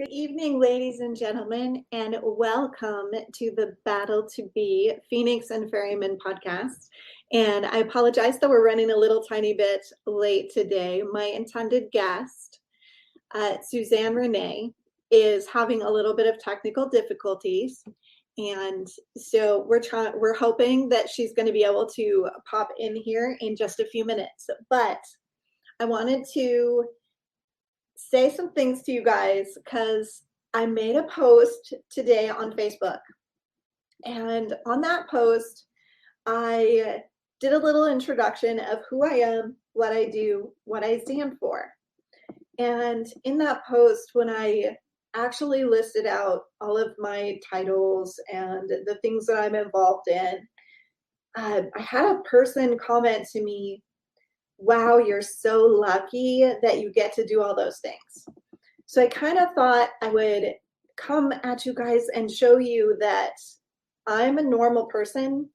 Good evening, ladies and gentlemen, and welcome to the Battle to Be Phoenix and Ferryman podcast. And I apologize that we're running a little tiny bit late today. My intended guest, Suzanne Renee, is having a little bit of technical difficulties. And so we're hoping that she's going to be able to pop in here in just a few minutes. But I wanted to say some things to you guys because I made a post today on Facebook. And on that post, I did a little introduction of who I am, what I do, what I stand for. And in that post, when I actually listed out all of my titles and the things that I'm involved in, I had a person comment to me, "Wow, you're so lucky that you get to do all those things." So I kind of thought I would come at you guys and show you that I'm a normal person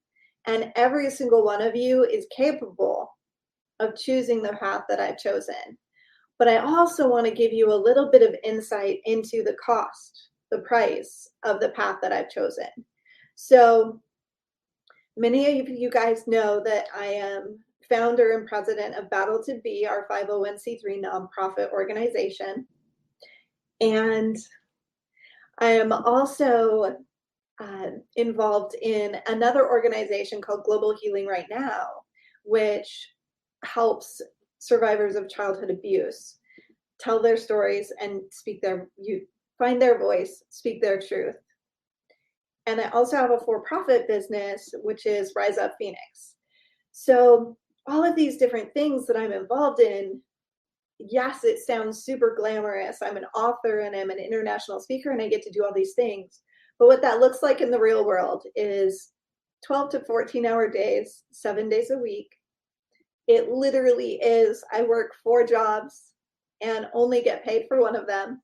and every single one of you is capable of choosing the path that I've chosen. But I also want to give you a little bit of insight into the cost, the price of the path that I've chosen. So many of you guys know that I am founder and president of Battle to Be, our 501c3 nonprofit organization. And I am also involved in another organization called Global Healing Right Now, which helps survivors of childhood abuse tell their stories and find their voice, speak their truth. And I also have a for-profit business, which is Rise Up Phoenix. So all of these different things that I'm involved in, yes, it sounds super glamorous. I'm an author and I'm an international speaker and I get to do all these things. But what that looks like in the real world is 12 to 14-hour days, 7 days a week. It literally is, I work 4 jobs and only get paid for one of them.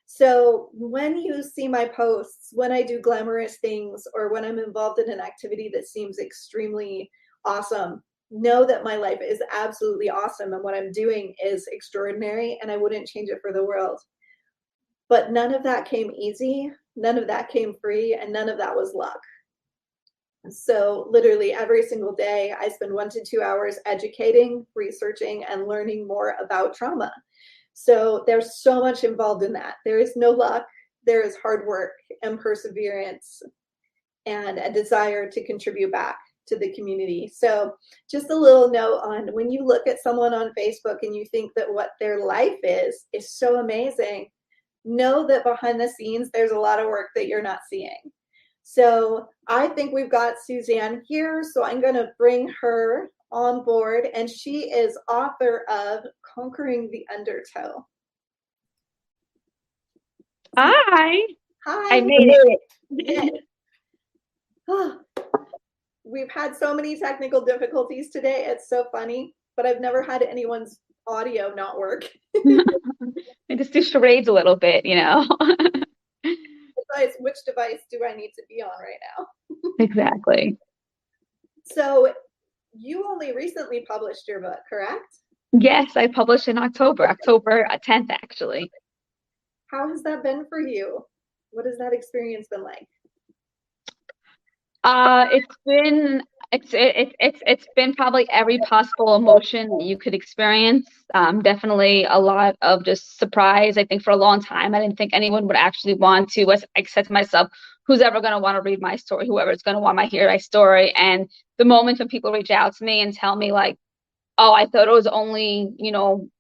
So when you see my posts, when I do glamorous things or when I'm involved in an activity that seems extremely awesome, know that my life is absolutely awesome and what I'm doing is extraordinary and I wouldn't change it for the world. But none of that came easy, none of that came free, and none of that was luck. So literally every single day I spend 1 to 2 hours educating, researching, and learning more about trauma. So there's so much involved in that. There is no luck, there is hard work and perseverance and a desire to contribute back to the community. So just a little note on when you look at someone on Facebook and you think that what their life is so amazing, know that behind the scenes, there's a lot of work that you're not seeing. So I think we've got Suzanne here, so I'm going to bring her on board, and she is author of Conquering the Undertow. Hi. Hi. I made it. Oh, we've had so many technical difficulties today. It's so funny, but I've never had anyone's audio not work. I just do charades a little bit, Besides, which device do I need to be on right now? Exactly. So you only recently published your book, correct? Yes, I published in October 10th, actually. How has that been for you? What has that experience been like? It's been probably every possible emotion that you could experience. Definitely a lot of just surprise. I think for a long time I didn't think anyone would actually want to. I said to myself, who's ever going to want to read my story? Whoever's going to want to hear my story. And the moment when people reach out to me and tell me like, oh, I thought it was only,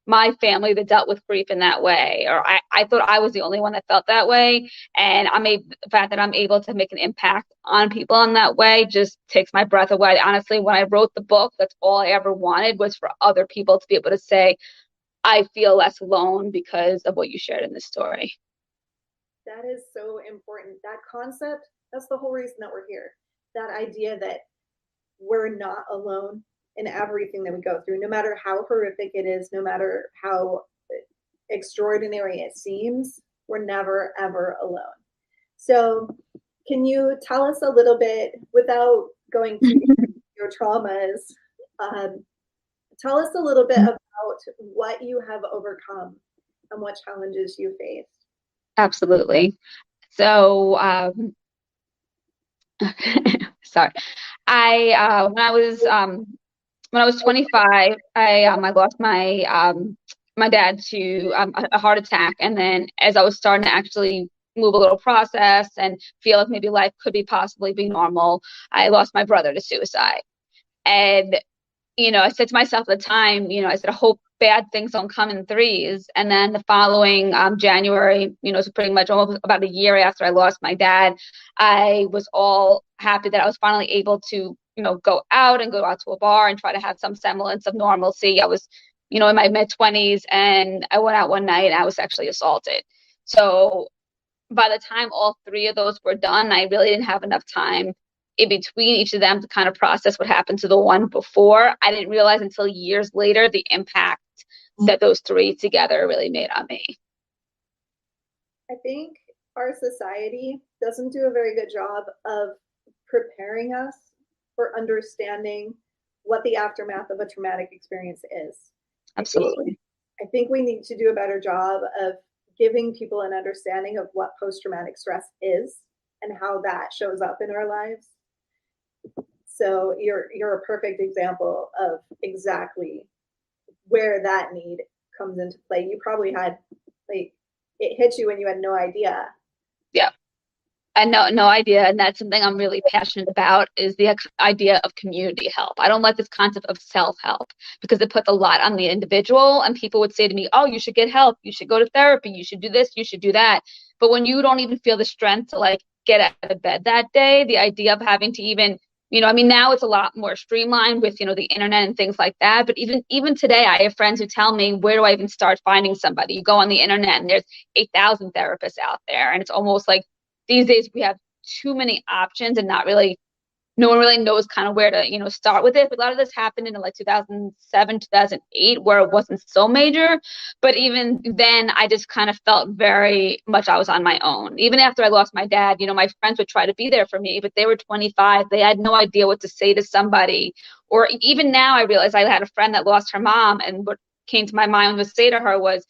my family that dealt with grief in that way. Or I thought I was the only one that felt that way. And the fact that I'm able to make an impact on people in that way just takes my breath away. Honestly, when I wrote the book, that's all I ever wanted was for other people to be able to say, I feel less alone because of what you shared in this story. That is so important. That concept, that's the whole reason that we're here. That idea that we're not alone in everything that we go through, no matter how horrific it is, no matter how extraordinary it seems, we're never, ever alone. So can you tell us a little bit, without going to your traumas, tell us a little bit about what you have overcome and what challenges you faced? Absolutely. So, sorry. When I was 25, I lost my dad to a heart attack, and then as I was starting to actually move a little process and feel like maybe life could be possibly be normal, I lost my brother to suicide. And I said to myself at the time, I said, I hope bad things don't come in threes. And then the following January, so pretty much almost about a year after I lost my dad, I was all happy that I was finally able to, go out and go out to a bar and try to have some semblance of normalcy. I was, in my mid-20s, and I went out one night and I was sexually assaulted. So by the time all three of those were done, I really didn't have enough time in between each of them to kind of process what happened to the one before. I didn't realize until years later the impact that those three together really made on me. I think our society doesn't do a very good job of preparing us for understanding what the aftermath of a traumatic experience is. Absolutely. I think we need to do a better job of giving people an understanding of what post-traumatic stress is and how that shows up in our lives. So you're a perfect example of exactly where that need comes into play. You probably had, like, it hit you and you had no idea. Yeah. I know, no idea. And that's something I'm really passionate about, is the idea of community help. I don't like this concept of self-help because it puts a lot on the individual, and people would say to me, oh, you should get help. You should go to therapy. You should do this. You should do that. But when you don't even feel the strength to like get out of bed that day, the idea of having to even, I mean, now it's a lot more streamlined with, the internet and things like that. But even today, I have friends who tell me, where do I even start finding somebody? You go on the internet and there's 8,000 therapists out there. And it's almost like these days we have too many options and no one really knows kind of where to, start with it. But a lot of this happened in like 2007, 2008, where it wasn't so major. But even then, I just kind of felt very much I was on my own. Even after I lost my dad, my friends would try to be there for me, but they were 25. They had no idea what to say to somebody. Or even now, I realized I had a friend that lost her mom, and what came to my mind was say to her was,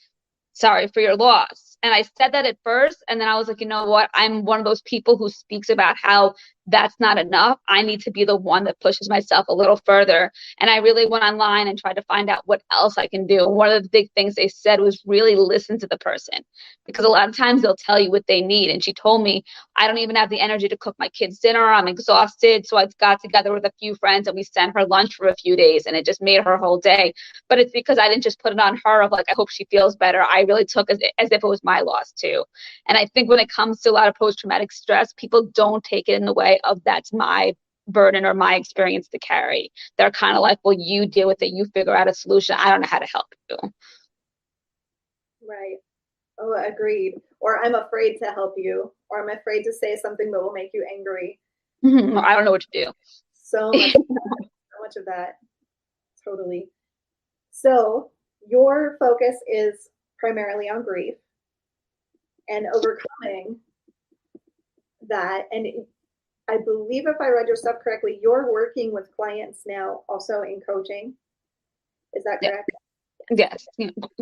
sorry for your loss. And I said that at first, and then I was like, you know what? I'm one of those people who speaks about how that's not enough. I need to be the one that pushes myself a little further. And I really went online and tried to find out what else I can do. And one of the big things they said was really listen to the person, because a lot of times they'll tell you what they need. And she told me, I don't even have the energy to cook my kids dinner. I'm exhausted. So I got together with a few friends and we sent her lunch for a few days, and it just made her whole day. But it's because I didn't just put it on her of like, I hope she feels better. I really took as if it was my loss too. And I think when it comes to a lot of post-traumatic stress, people don't take it in the way of that's my burden or my experience to carry. They're kind of like, well, you deal with it. You figure out a solution. I don't know how to help you. Right. Oh, agreed. Or I'm afraid to help you, or I'm afraid to say something that will make you angry. Mm-hmm. I don't know what to do. So much of that. Totally. So your focus is primarily on grief and overcoming that. And I believe, if I read your stuff correctly, you're working with clients now also in coaching. Is that correct? Yes,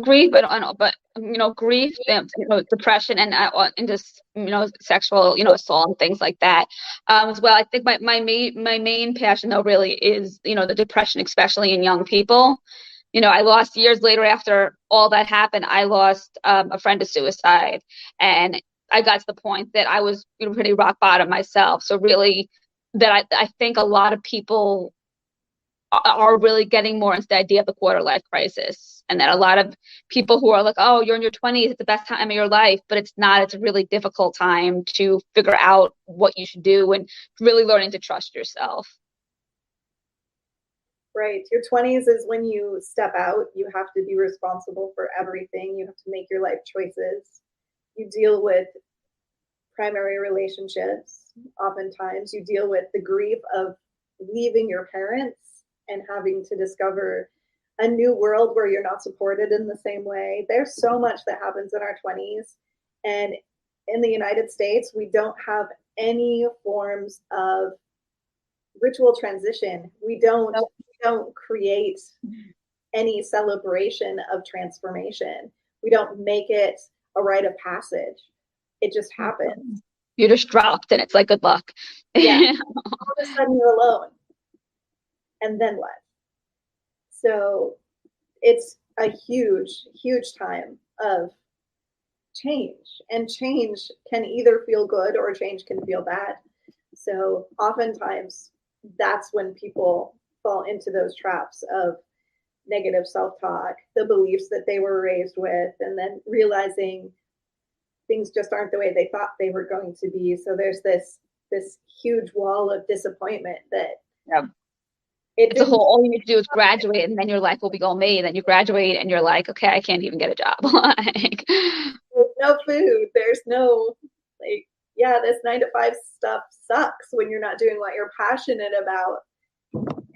grief, but grief, depression, and just sexual, assault and things like that as well. I think my main passion though really is the depression, especially in young people. I lost years later after all that happened. I lost a friend to suicide, and I got to the point that I was pretty rock bottom myself. So really, that I think a lot of people are really getting more into the idea of the quarter life crisis, and that a lot of people who are like, oh, you're in your 20s, it's the best time of your life, but it's not. It's a really difficult time to figure out what you should do and really learning to trust yourself. Right. Your 20s is when you step out. You have to be responsible for everything. You have to make your life choices. You deal with primary relationships. Oftentimes you deal with the grief of leaving your parents and having to discover a new world where you're not supported in the same way. There's so much that happens in our 20s. And in the United States, we don't have any forms of ritual transition. We don't create any celebration of transformation. We don't make it a rite of passage. it just happens. You're just dropped and it's like, good luck. Yeah. All of a sudden you're alone. And then what? So it's a huge, huge time of change. And change can either feel good or change can feel bad. So oftentimes that's when people fall into those traps of negative self-talk, the beliefs that they were raised with, and then realizing things just aren't the way they thought they were going to be. So there's this huge wall of disappointment that it's a whole, all you need to do is graduate and then your life will be all made. Then you graduate and you're like, okay, I can't even get a job. Like, there's no food. There's no, like, yeah, this 9 to 5 stuff sucks when you're not doing what you're passionate about.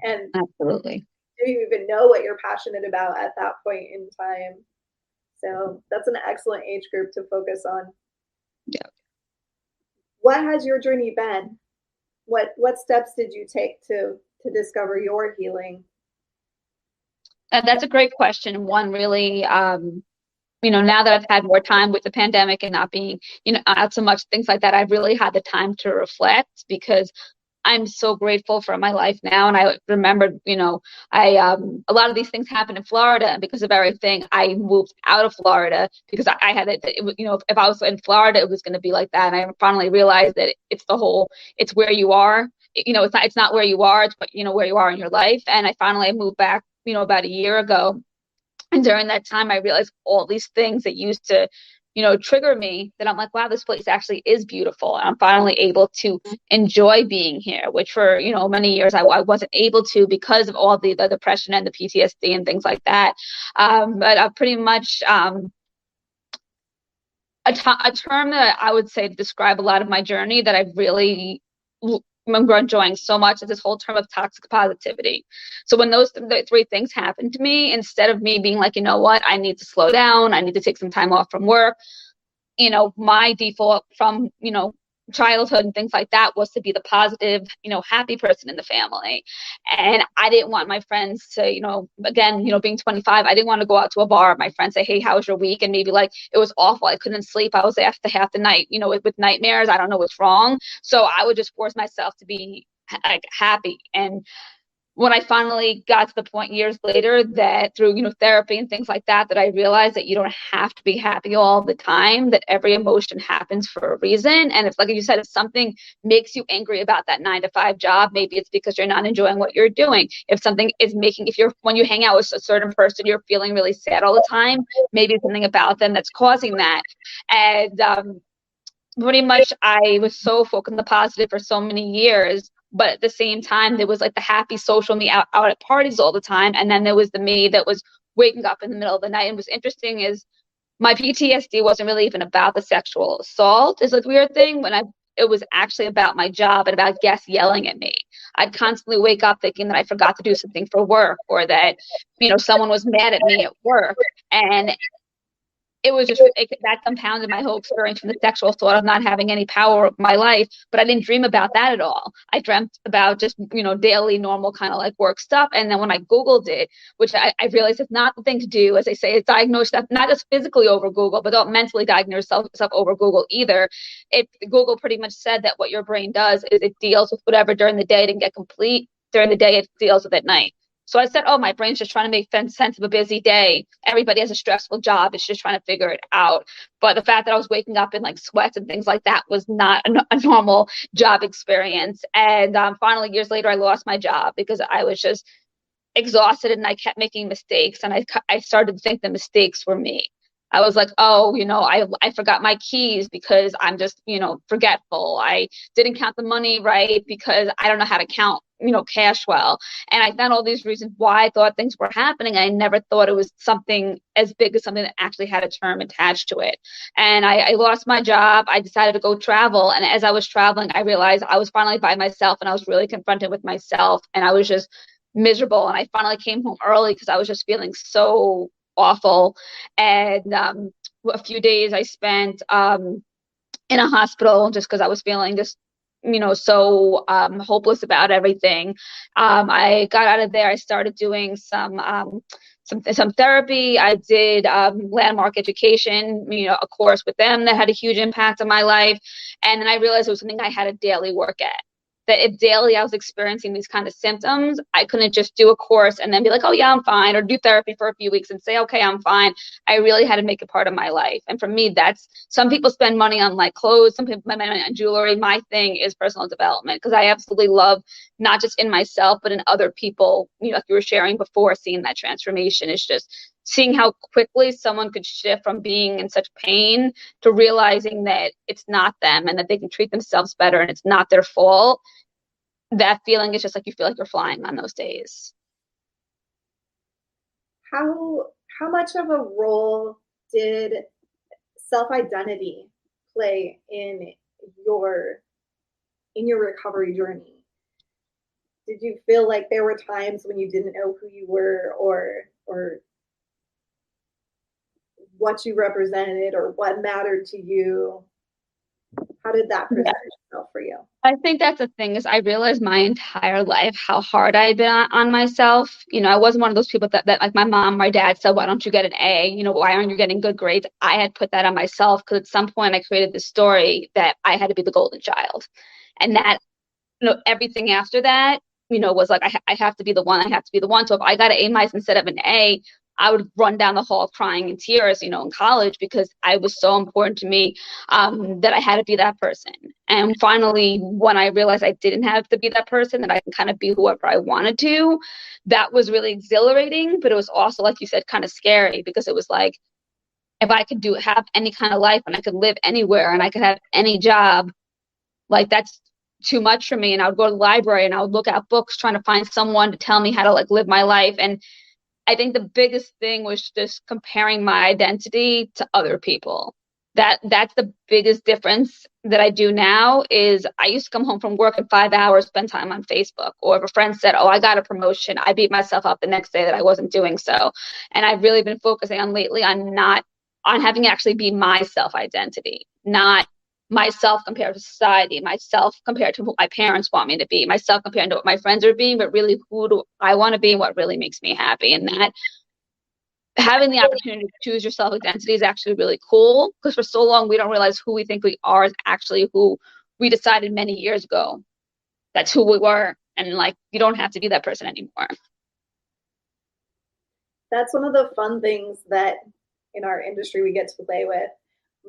And absolutely. do you even know what you're passionate about at that point in time? So that's an excellent age group to focus on. Yeah. What has your journey been? What steps did you take to discover your healing? That's a great question. One really, now that I've had more time with the pandemic and not being, out so much, things like that, I've really had the time to reflect because I'm so grateful for my life now. And I remembered, a lot of these things happened in Florida, and because of everything, I moved out of Florida because I had it, if I was in Florida, it was going to be like that. And I finally realized that it's where you are. It's not where you are, it's where you are in your life. And I finally moved back, about a year ago. And during that time, I realized all these things that used to, trigger me, that I'm like, wow, this place actually is beautiful. And I'm finally able to enjoy being here, which for, many years I wasn't able to because of all the depression and the PTSD and things like that. But I pretty much, a term that I would say to describe a lot of my journey that I really remember enjoying so much is this whole term of toxic positivity. So when the 3 things happened to me, instead of me being like, you know what, I need to slow down, I need to take some time off from work, my default from, childhood and things like that was to be the positive, happy person in the family. And I didn't want my friends to, again, being 25, I didn't want to go out to a bar. My friends say, hey, how was your week? And maybe like, it was awful. I couldn't sleep. I was after half the night, with nightmares. I don't know what's wrong. So I would just force myself to be like happy. And when I finally got to the point years later that through, therapy and things like that, that I realized that you don't have to be happy all the time, that every emotion happens for a reason. And if, like you said, if something makes you angry about that 9 to 5 job, maybe it's because you're not enjoying what you're doing. If something is when you hang out with a certain person, you're feeling really sad all the time, maybe it's something about them that's causing that. And pretty much I was so focused on the positive for so many years. But at the same time, there was like the happy social me out at parties all the time. And then there was the me that was waking up in the middle of the night. And what's interesting is my PTSD wasn't really even about the sexual assault. It's a weird thing it was actually about my job and about guests yelling at me. I'd constantly wake up thinking that I forgot to do something for work, or that, someone was mad at me at work. And it was just that compounded my whole experience from the sexual thought of not having any power of my life. But I didn't dream about that at all. I dreamt about just, daily, normal kind of like work stuff. And then when I Googled it, which I realized is not the thing to do, as they say, it's diagnose stuff, not just physically over Google, but don't mentally diagnose yourself over Google either. Google pretty much said that what your brain does is it deals with whatever during the day didn't get complete during the day, it deals with at night. So I said, oh, my brain's just trying to make sense of a busy day. Everybody has a stressful job. It's just trying to figure it out. But the fact that I was waking up in like sweats and things like that was not a normal job experience. And finally, years later, I lost my job because I was just exhausted and I kept making mistakes. And I started to think the mistakes were me. I was like, oh, I forgot my keys because I'm just, forgetful. I didn't count the money right because I don't know how to count, cash well. And I found all these reasons why I thought things were happening. I never thought it was something as big as something that actually had a term attached to it. And I lost my job. I decided to go travel. And as I was traveling, I realized I was finally by myself and I was really confronted with myself. And I was just miserable. And I finally came home early because I was just feeling so awful. And a few days I spent in a hospital just because I was feeling just, so hopeless about everything. I got out of there. I started doing some some therapy. I did landmark education, a course with them that had a huge impact on my life. And then I realized it was something I had to daily work at. That if daily I was experiencing these kind of symptoms, I couldn't just do a course and then be like, oh yeah, I'm fine, or do therapy for a few weeks and say, okay, I'm fine. I really had to make it part of my life. And for me, that's, some people spend money on like clothes, some people spend money on jewelry. My thing is personal development, because I absolutely love not just in myself, but in other people, like you were sharing before, seeing that transformation is just seeing how quickly someone could shift from being in such pain to realizing that it's not them and that they can treat themselves better and it's not their fault. That feeling is just like you feel like you're flying on those days. How much of a role did self-identity play in your recovery journey? Did you feel like there were times when you didn't know who you were, or what you represented, or what mattered to you? How did that present itself for you? I think that's the thing, is I realized my entire life how hard I had been on myself. I wasn't one of those people that like my mom, my dad said, why don't you get an A? Why aren't you getting good grades? I had put that on myself because at some point I created this story that I had to be the golden child. And that, everything after that, was like, I have to be the one. I have to be the one. So if I got an A- instead of an A, I would run down the hall crying in tears, in college, because I was so important to me, that I had to be that person. And finally, when I realized I didn't have to be that person, that I can kind of be whoever I wanted to, that was really exhilarating. But it was also, like you said, kind of scary, because it was like, if I could have any kind of life and I could live anywhere and I could have any job, like that's too much for me. And I would go to the library and I would look at books trying to find someone to tell me how to like live my life. And I think the biggest thing was just comparing my identity to other people. That's the biggest difference that I do now. Is I used to come home from work in 5 hours, spend time on Facebook. Or if a friend said, oh, I got a promotion, I beat myself up the next day that I wasn't doing so. And I've really been focusing on lately on having to actually be my self identity, not myself compared to society, myself compared to what my parents want me to be, myself compared to what my friends are being, but really who do I want to be and what really makes me happy. And that having the opportunity to choose your self identity is actually really cool, because for so long we don't realize who we think we are is actually who we decided many years ago that's who we were. And like, you don't have to be that person anymore. That's one of the fun things that in our industry we get to play with.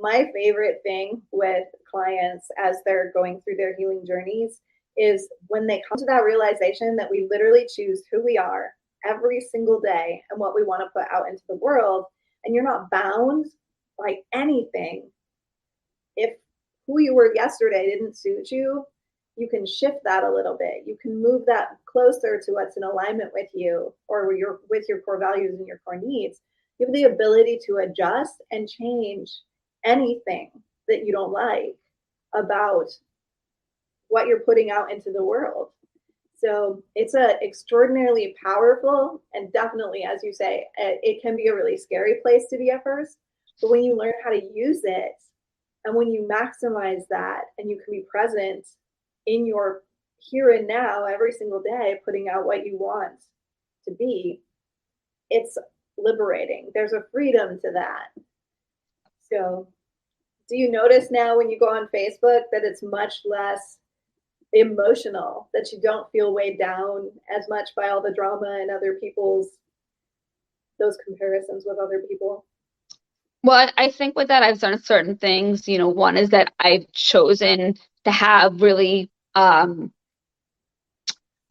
My favorite thing with clients as they're going through their healing journeys is when they come to that realization that we literally choose who we are every single day and what we want to put out into the world, and you're not bound by anything. If who you were yesterday didn't suit you, you can shift that a little bit. You can move that closer to what's in alignment with you, or with your core values and your core needs. You have the ability to adjust and change anything that you don't like about what you're putting out into the world. So it's a extraordinarily powerful, and definitely, as you say, it can be a really scary place to be at first. But when you learn how to use it, and when you maximize that, and you can be present in your here and now every single day, putting out what you want to be, it's liberating. There's a freedom to that. So do you notice now when you go on Facebook that it's much less emotional, that you don't feel weighed down as much by all the drama and other people's, those comparisons with other people? Well, I think with that, I've done certain things. One is that I've chosen to have really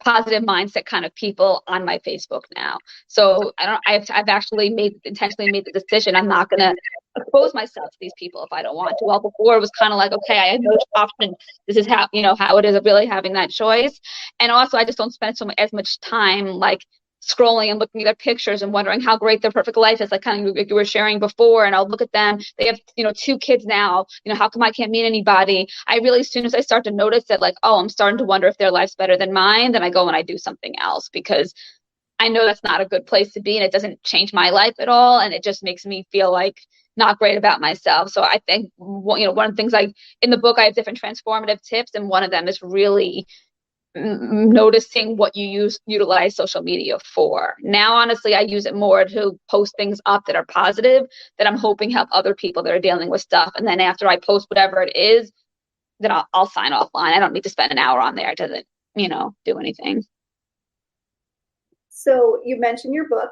positive mindset kind of people on my Facebook now. So I've actually intentionally made the decision. I'm not going to expose myself to these people if I don't want to. Well, before it was kind of like, okay, I had no option. This is how it is of really having that choice. And also I just don't spend as much time like scrolling and looking at their pictures and wondering how great their perfect life is, like kind of like you were sharing before. And I'll look at them, they have 2 kids now, how come I can't meet anybody? I really, as soon as I start to notice that, like, oh, I'm starting to wonder if their life's better than mine, then I go and I do something else, because I know that's not a good place to be, and it doesn't change my life at all, and it just makes me feel like not great about myself. So I think one of the things in the book, I have different transformative tips, and one of them is really noticing what you utilize social media for. Now, honestly, I use it more to post things up that are positive, that I'm hoping help other people that are dealing with stuff. And then after I post whatever it is, then I'll sign offline. I don't need to spend an hour on there. It doesn't, do anything. So you mentioned your book.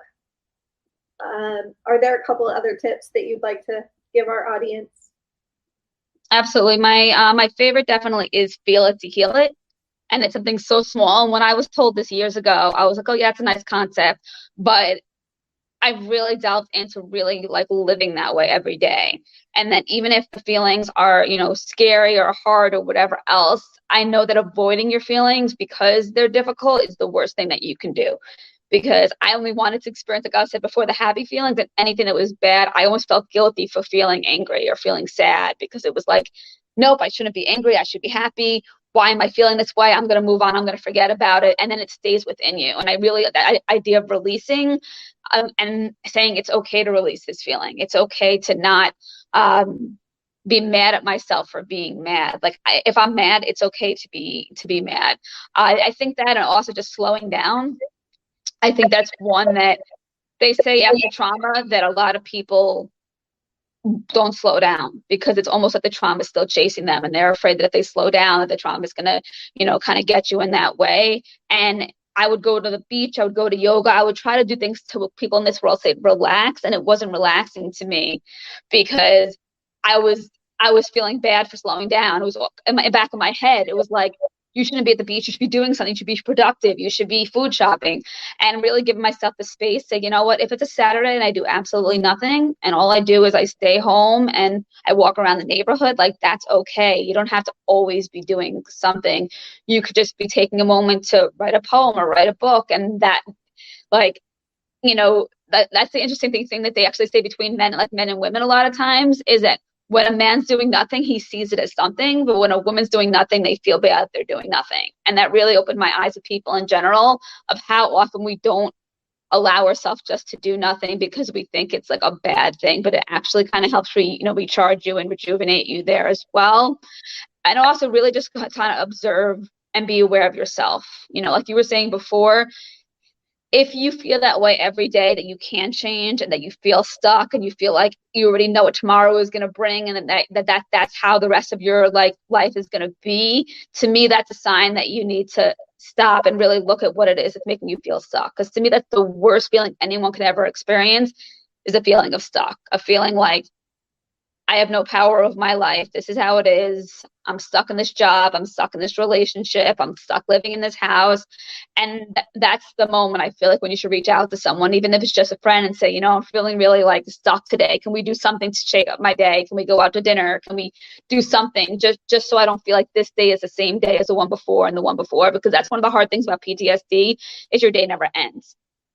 Are there a couple other tips that you'd like to give our audience? Absolutely. My favorite definitely is Feel It to Heal It. And it's something so small. And when I was told this years ago, I was like, oh yeah, it's a nice concept. But I've really delved into really like living that way every day. And then even if the feelings are, scary or hard or whatever else, I know that avoiding your feelings because they're difficult is the worst thing that you can do. Because I only wanted to experience, like I said before, the happy feelings, and anything that was bad, I almost felt guilty for feeling angry or feeling sad, because it was like, nope, I shouldn't be angry. I should be happy. Why am I feeling this way? I'm going to move on. I'm going to forget about it. And then it stays within you. And I really, that idea of releasing and saying it's okay to release this feeling. It's okay to not be mad at myself for being mad. Like if I'm mad, it's okay to be mad. I think that, and also just slowing down. I think that's one that they say after trauma that a lot of people don't slow down, because it's almost like the trauma is still chasing them, and they're afraid that if they slow down, that the trauma is going to, kind of get you in that way. And I would go to the beach, I would go to yoga, I would try to do things to people in this world say relax, and it wasn't relaxing to me, because I was feeling bad for slowing down. It was in the back of my head. It was like, you shouldn't be at the beach. You should be doing something. You should be productive. You should be food shopping, and really giving myself the space. Say, you know what? If it's a Saturday and I do absolutely nothing, and all I do is I stay home and I walk around the neighborhood, like that's okay. You don't have to always be doing something. You could just be taking a moment to write a poem or write a book, and that, like, that's the interesting thing that they actually say between men, like men and women, a lot of times, is that when a man's doing nothing, he sees it as something. But when a woman's doing nothing, they feel bad they're doing nothing. And that really opened my eyes to people in general, of how often we don't allow ourselves just to do nothing because we think it's like a bad thing, but it actually kind of helps recharge you and rejuvenate you there as well. And also really just kind of observe and be aware of yourself. Like you were saying before, if you feel that way every day, that you can change, and that you feel stuck, and you feel like you already know what tomorrow is going to bring, and that's how the rest of your life is going to be, to me, that's a sign that you need to stop and really look at what it is that's making you feel stuck. Because to me, that's the worst feeling anyone can ever experience, is a feeling of stuck, a feeling like, I have no power of my life. This is how it is. I'm stuck in this job. I'm stuck in this relationship. I'm stuck living in this house. And that's the moment I feel like when you should reach out to someone, even if it's just a friend, and say, I'm feeling really like stuck today. Can we do something to shake up my day? Can we go out to dinner? Can we do something just so I don't feel like this day is the same day as the one before and the one before? Because that's one of the hard things about PTSD, is your day never ends.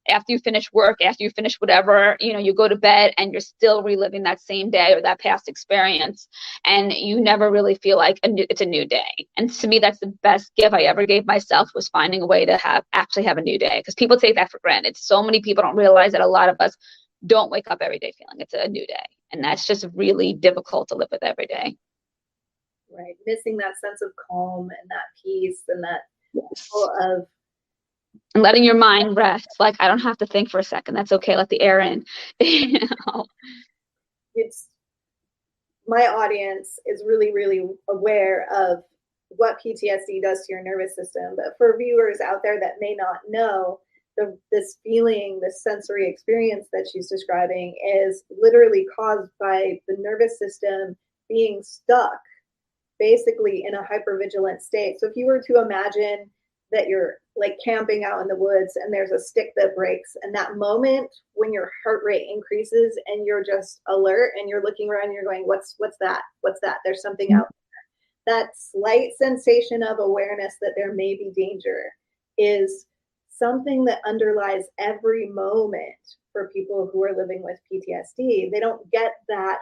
After you finish work, after you finish whatever, you go to bed and you're still reliving that same day or that past experience. And you never really feel like it's a new day. And to me, that's the best gift I ever gave myself, was finding a way to actually have a new day. Because people take that for granted. So many people don't realize that a lot of us don't wake up every day feeling it's a new day. And that's just really difficult to live with every day. Right. Missing that sense of calm and that peace and that of, and letting your mind rest. Like, I don't have to think for a second. That's okay. Let the air in. It's, my audience is really, really aware of what PTSD does to your nervous system. But for viewers out there that may not know, this feeling, this sensory experience that she's describing is literally caused by the nervous system being stuck, basically in a hypervigilant state. So if you were to imagine that you're like camping out in the woods and there's a stick that breaks, and that moment when your heart rate increases and you're just alert and you're looking around and you're going, what's that? There's something out there. That slight sensation of awareness that there may be danger is something that underlies every moment for people who are living with PTSD. They don't get that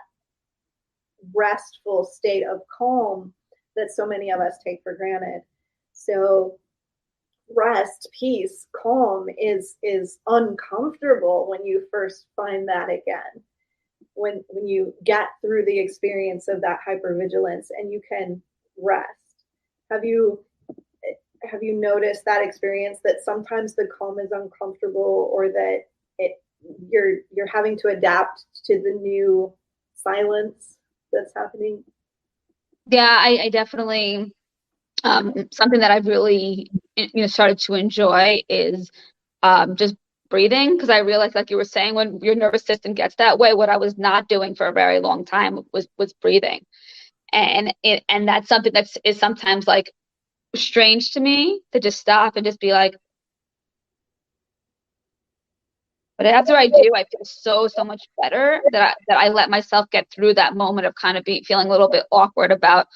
restful state of calm that so many of us take for granted. So rest, peace, calm is uncomfortable when you first find that again. When you get through the experience of that hypervigilance and you can rest. have you noticed that experience that sometimes the calm is uncomfortable, or that it you're having to adapt to the new silence that's happening? Yeah, I definitely something that I've really started to enjoy is just breathing, because I realized, like you were saying, when your nervous system gets that way, what I was not doing for a very long time was breathing, and that's something that is sometimes like strange to me, to just stop and just be like. But after I do, I feel so much better that I let myself get through that moment of kind of feeling a little bit awkward about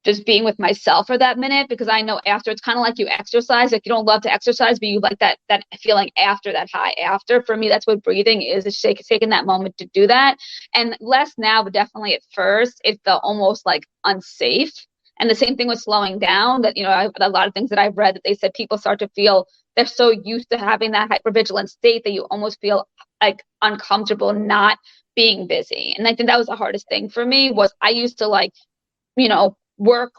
just being with myself for that minute, because I know after, it's kind of like you exercise. Like, you don't love to exercise, but you like that feeling after, that high after. For me, that's what breathing is. It's taking that moment to do that. And less now, but definitely at first, it felt almost like unsafe. And the same thing with slowing down, that, a lot of things that I've read, that they said people start to feel they're so used to having that hypervigilant state that you almost feel like uncomfortable not being busy. And I think that was the hardest thing for me. Was I used to, like, work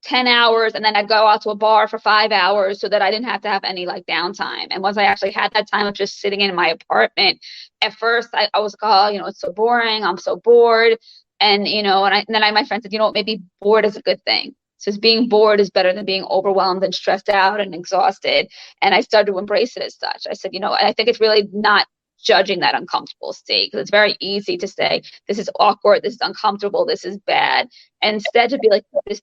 10 hours and then I'd go out to a bar for 5 hours so that I didn't have to have any like downtime. And once I actually had that time of just sitting in my apartment, at first I was like, oh, it's so boring. I'm so bored. And then my friend said, maybe bored is a good thing. Says being bored is better than being overwhelmed and stressed out and exhausted. And I started to embrace it as such. I said, I think it's really not judging that uncomfortable state, because it's very easy to say, this is awkward, this is uncomfortable, this is bad. And instead to be like, this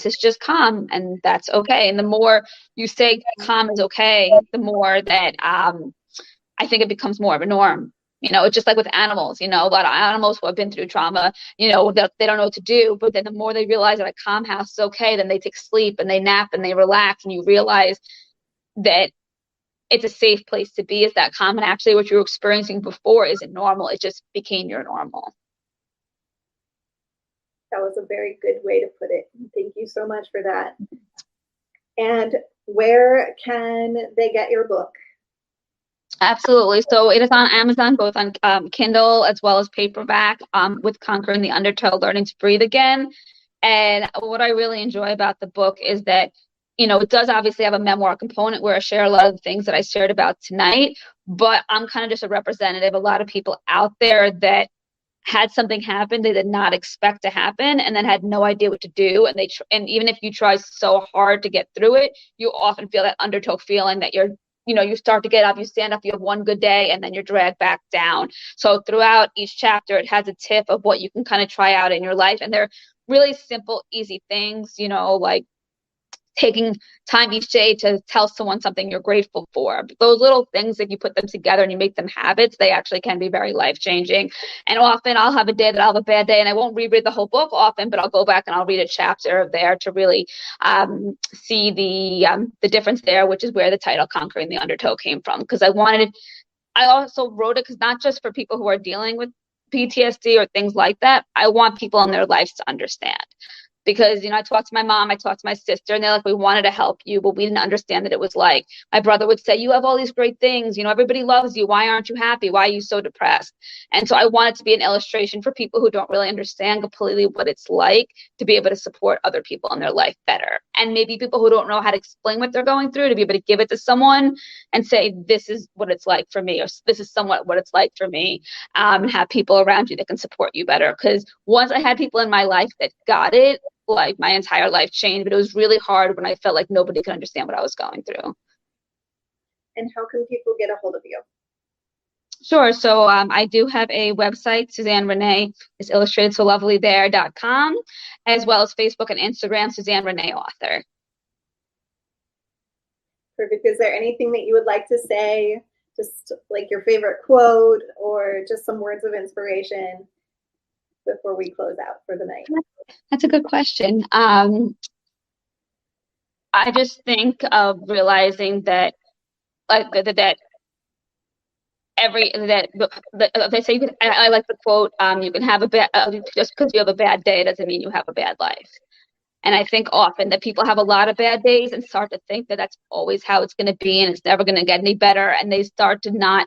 is just calm, and that's okay. And the more you say calm is okay, the more that I think it becomes more of a norm. It's just like with animals, a lot of animals who have been through trauma, they don't know what to do. But then the more they realize that a calm house is okay, then they take sleep and they nap and they relax, and you realize that it's a safe place to be, is that calm. And actually what you were experiencing before isn't normal. It just became your normal. That was a very good way to put it. Thank you so much for that. And where can they get your book? Absolutely. So it is on Amazon, both on Kindle as well as paperback, with Conquering the Undertow, Learning to Breathe Again. And what I really enjoy about the book is that, it does obviously have a memoir component where I share a lot of the things that I shared about tonight, but I'm kind of just a representative. A lot of people out there that had something happen they did not expect to happen, and then had no idea what to do, and even if you try so hard to get through it, you often feel that undertow feeling that you start to get up, you stand up, you have one good day, and then you're dragged back down. So throughout each chapter, it has a tip of what you can kind of try out in your life, and they're really simple, easy things, like taking time each day to tell someone something you're grateful for. Those little things, if you put them together and you make them habits, they actually can be very life-changing. And often I'll have a day that I'll have a bad day, and I won't reread the whole book often, but I'll go back and I'll read a chapter there to really see the difference there, which is where the title Conquering the Undertow came from. Because I also wrote it because not just for people who are dealing with PTSD or things like that, I want people in their lives to understand. Because, I talked to my mom, I talked to my sister, and they're like, we wanted to help you, but we didn't understand that it was like. My brother would say, you have all these great things, everybody loves you. Why aren't you happy? Why are you so depressed? And so I want it to be an illustration for people who don't really understand completely what it's like to be able to support other people in their life better. And maybe people who don't know how to explain what they're going through, to be able to give it to someone and say, this is what it's like for me, or this is somewhat what it's like for me, and have people around you that can support you better. Because once I had people in my life that got it, like my entire life changed. But it was really hard when I felt like nobody could understand what I was going through. And how can people get a hold of you? Sure. So I do have a website, Suzanne Renee is illustratedsolovelythere.com, as well as Facebook and Instagram, Suzanne Renee Author. Perfect. Is there anything that you would like to say, just like your favorite quote or just some words of inspiration before we close out for the night? That's a good question. I just think of realizing that, like, that they say, I like the quote, you can have a bad, just because you have a bad day doesn't mean you have a bad life. And I think often that people have a lot of bad days and start to think that that's always how it's going to be and it's never going to get any better. And they start to not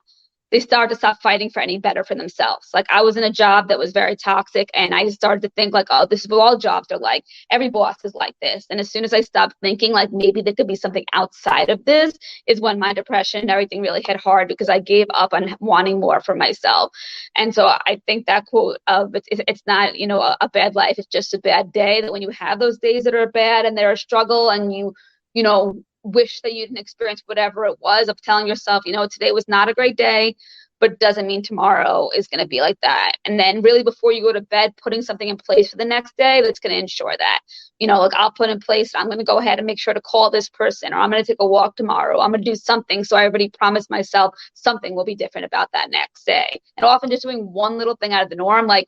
they started to stop fighting for any better for themselves. Like I was in a job that was very toxic, and I started to think like, oh, this is what all jobs are like. Every boss is like this. And as soon as I stopped thinking like maybe there could be something outside of this, is when my depression and everything really hit hard, because I gave up on wanting more for myself. And so I think that quote of it's not, a bad life, it's just a bad day, that when you have those days that are bad and they're a struggle, and you know, wish that you didn't experience whatever it was, of telling yourself, today was not a great day, but doesn't mean tomorrow is going to be like that. And then really before you go to bed, putting something in place for the next day that's going to ensure that, like I'll put in place, I'm going to go ahead and make sure to call this person, or I'm going to take a walk tomorrow. I'm going to do something. So I already promised myself something will be different about that next day. And often just doing one little thing out of the norm, like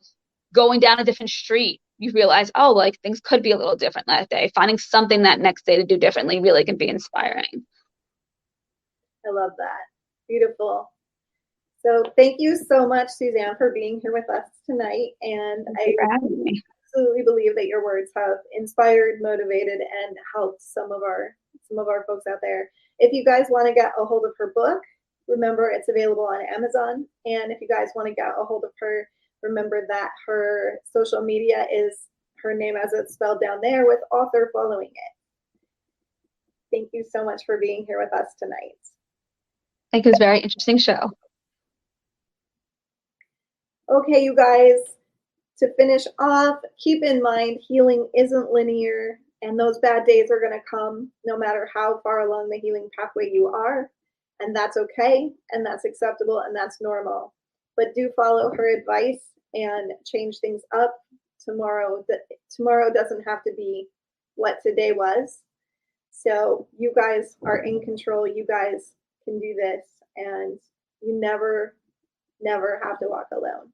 going down a different street, you realize, oh, like things could be a little different that day. Finding something that next day to do differently really can be inspiring. I love that. Beautiful. So thank you so much, Suzanne, for being here with us tonight. And I absolutely believe that your words have inspired, motivated, and helped some of our folks out there. If you guys want to get a hold of her book, remember it's available on Amazon. And if you guys want to get a hold of her, remember that her social media is her name as it's spelled down there, with author following it. Thank you so much for being here with us tonight. I think it was a very interesting show. Okay, you guys, to finish off, keep in mind healing isn't linear, and those bad days are going to come no matter how far along the healing pathway you are. And that's okay, and that's acceptable, and that's normal. But do follow her advice and change things up. Tomorrow doesn't have to be what today was. So you guys are in control. You guys can do this, and you never have to walk alone.